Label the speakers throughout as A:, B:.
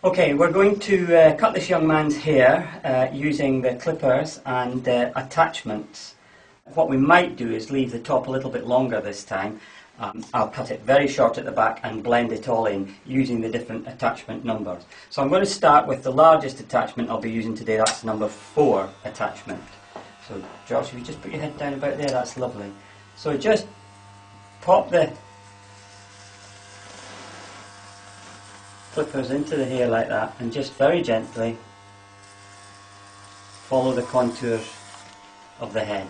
A: Okay, we're going to cut this young man's hair using the clippers and attachments. What we might do is leave the top a little bit longer this time. I'll cut it very short at the back and blend it all in using the different attachment numbers. So I'm going to start with the largest attachment I'll be using today. That's number 4 attachment. So Josh, if you just put your head down about there, that's lovely. So just pop the clippers into the hair like that and just very gently follow the contours of the head.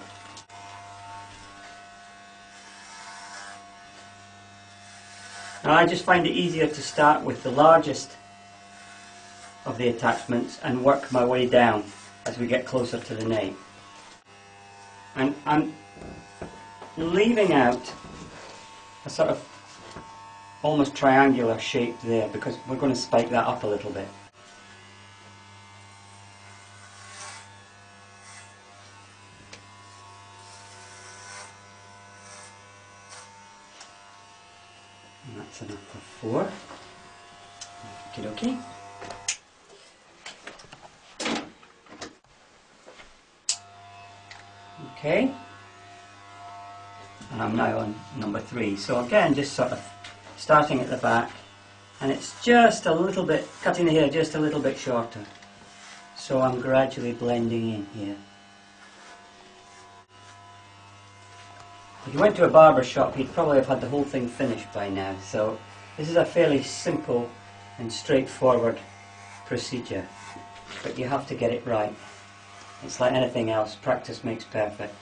A: Now I just find it easier to start with the largest of the attachments and work my way down as we get closer to the nape. And I'm leaving out a sort of almost triangular shape there because we're going to spike that up a little bit. And that's enough for 4. Okie dokie. Okay. And I'm now on number 3. So again, just sort of starting at the back, and it's just a little bit, cutting the hair just a little bit shorter. So I'm gradually blending in here. If you went to a barber shop, you'd probably have had the whole thing finished by now. So this is a fairly simple and straightforward procedure, but you have to get it right. It's like anything else, practice makes perfect.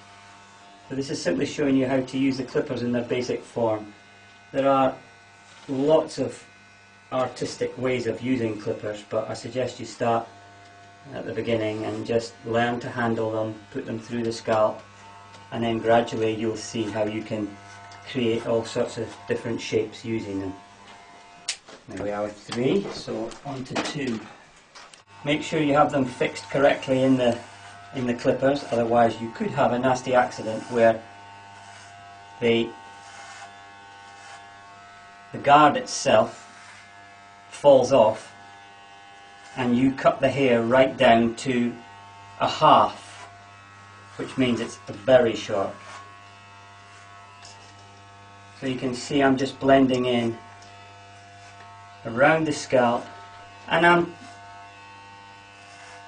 A: So this is simply showing you how to use the clippers in their basic form. There are lots of artistic ways of using clippers, but I suggest you start at the beginning and just learn to handle them, put them through the scalp, and then gradually you'll see how you can create all sorts of different shapes using them. There we are with 3, so on to 2. Make sure you have them fixed correctly in the clippers, otherwise you could have a nasty accident where the guard itself falls off and you cut the hair right down to a half, which means it's very short. So you can see I'm just blending in around the scalp, and I'm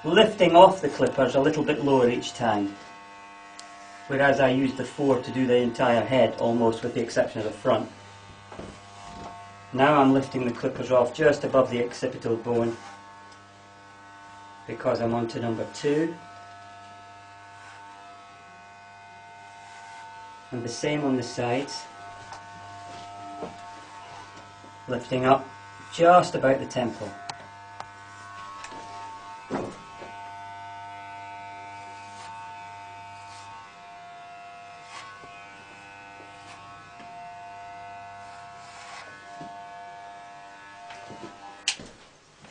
A: lifting off the clippers a little bit lower each time, whereas I used the 4 to do the entire head almost, with the exception of the front. Now I'm lifting the clippers off just above the occipital bone because I'm on to number 2. And the same on the sides, lifting up just about the temple.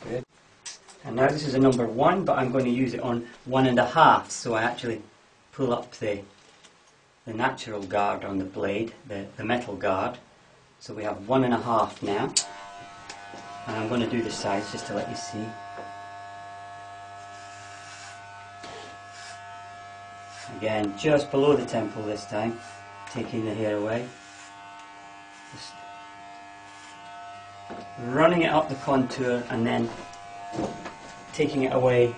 A: Good. And now this is a number 1, but I'm going to use it on 1.5, so I actually pull up the natural guard on the blade, the metal guard. So we have 1.5 now, and I'm going to do the sides just to let you see. Again, just below the temple this time, taking the hair away. Just running it up the contour and then taking it away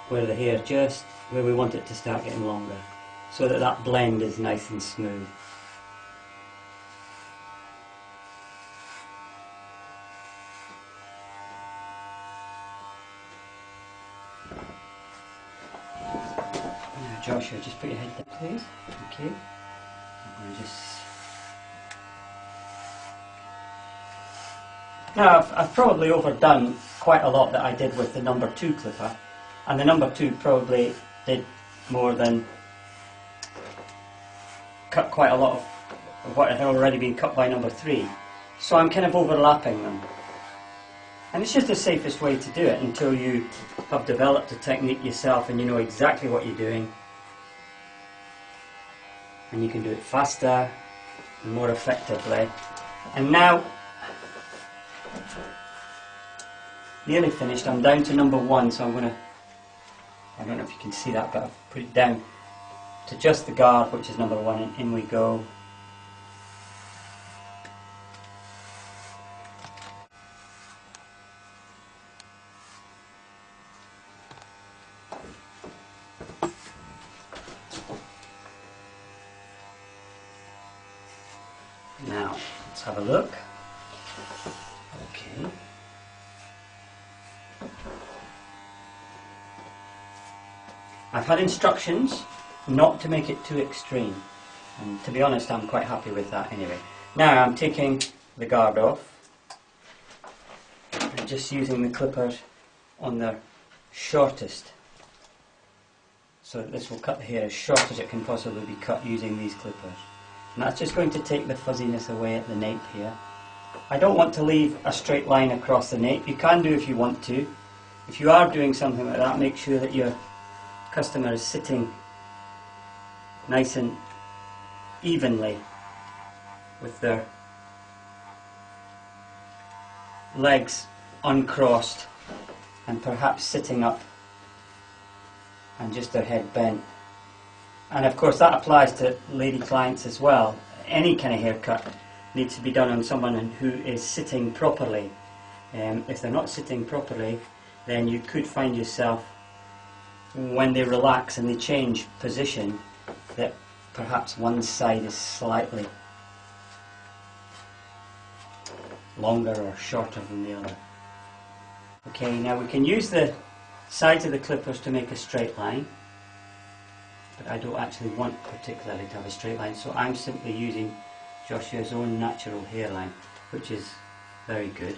A: where the hair just where we want it to start getting longer, so that that blend is nice and smooth. Now Joshua, just put your head down please. Thank you. I'm going to just... Now I've probably overdone quite a lot that I did with the number 2 clipper, and the number 2 probably did more than cut quite a lot of what had already been cut by number 3. So I'm kind of overlapping them. And it's just the safest way to do it until you have developed a technique yourself and you know exactly what you're doing. And you can do it faster and more effectively. And now nearly finished. I'm down to number 1, so I'm going to, I don't know if you can see that, but I've put it down to just the guard, which is number 1, and in we go. Now, let's have a look. Okay. I've had instructions not to make it too extreme, and to be honest, I'm quite happy with that anyway. Now I'm taking the guard off and just using the clippers on the shortest, so that this will cut the hair as short as it can possibly be cut using these clippers. And that's just going to take the fuzziness away at the nape here. I don't want to leave a straight line across the nape. You can do if you want to. If you are doing something like that, make sure that your customer is sitting nice and evenly with their legs uncrossed and perhaps sitting up and just their head bent. And of course that applies to lady clients as well. Any kind of haircut needs to be done on someone who is sitting properly. If they're not sitting properly, then you could find yourself, when they relax and they change position, that perhaps one side is slightly longer or shorter than the other. Okay, now we can use the sides of the clippers to make a straight line, but I don't actually want particularly to have a straight line, so I'm simply using Joshua's own natural hairline, which is very good.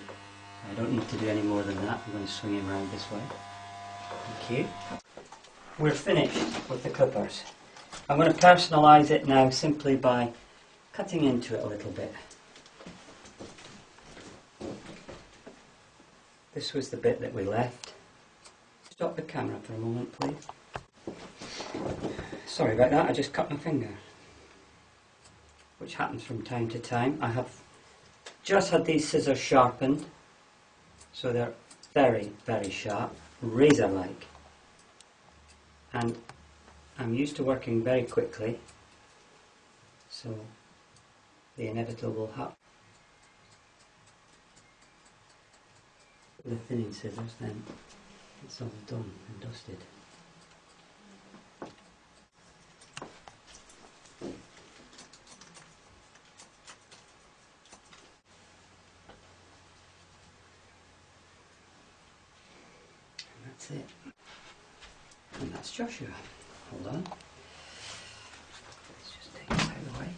A: I don't need to do any more than that. I'm going to swing him around this way. Okay. We're finished with the clippers. I'm going to personalise it now simply by cutting into it a little bit. This was the bit that we left. Stop the camera for a moment, please. Sorry about that, I just cut my finger, which happens from time to time. I have just had these scissors sharpened, so they're very, very sharp, razor-like. And I'm used to working very quickly, so the inevitable will happen. With the thinning scissors, then it's all done and dusted. And that's it. And that's Joshua. Hold on. Let's just take this out of the way.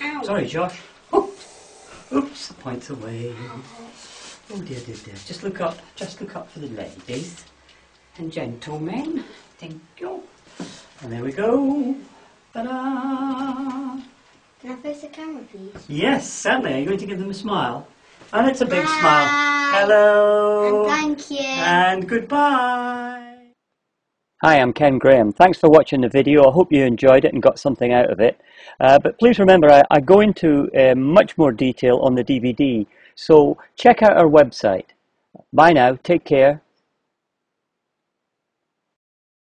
A: Ow. Sorry, Josh. Oh. Oops, points away. Oh dear, dear, dear. Just look up for the ladies and gentlemen. Thank you. And there we go. Ta-da!
B: Can I face the camera, please?
A: Yes, certainly. Are you going to give them a smile? And it's a big smile. Hello.
B: And thank you.
A: And goodbye. Hi, I'm Ken Graham. Thanks for watching the video. I hope you enjoyed it and got something out of it. But please remember, I go into much more detail on the DVD. So check out our website. Bye now. Take care.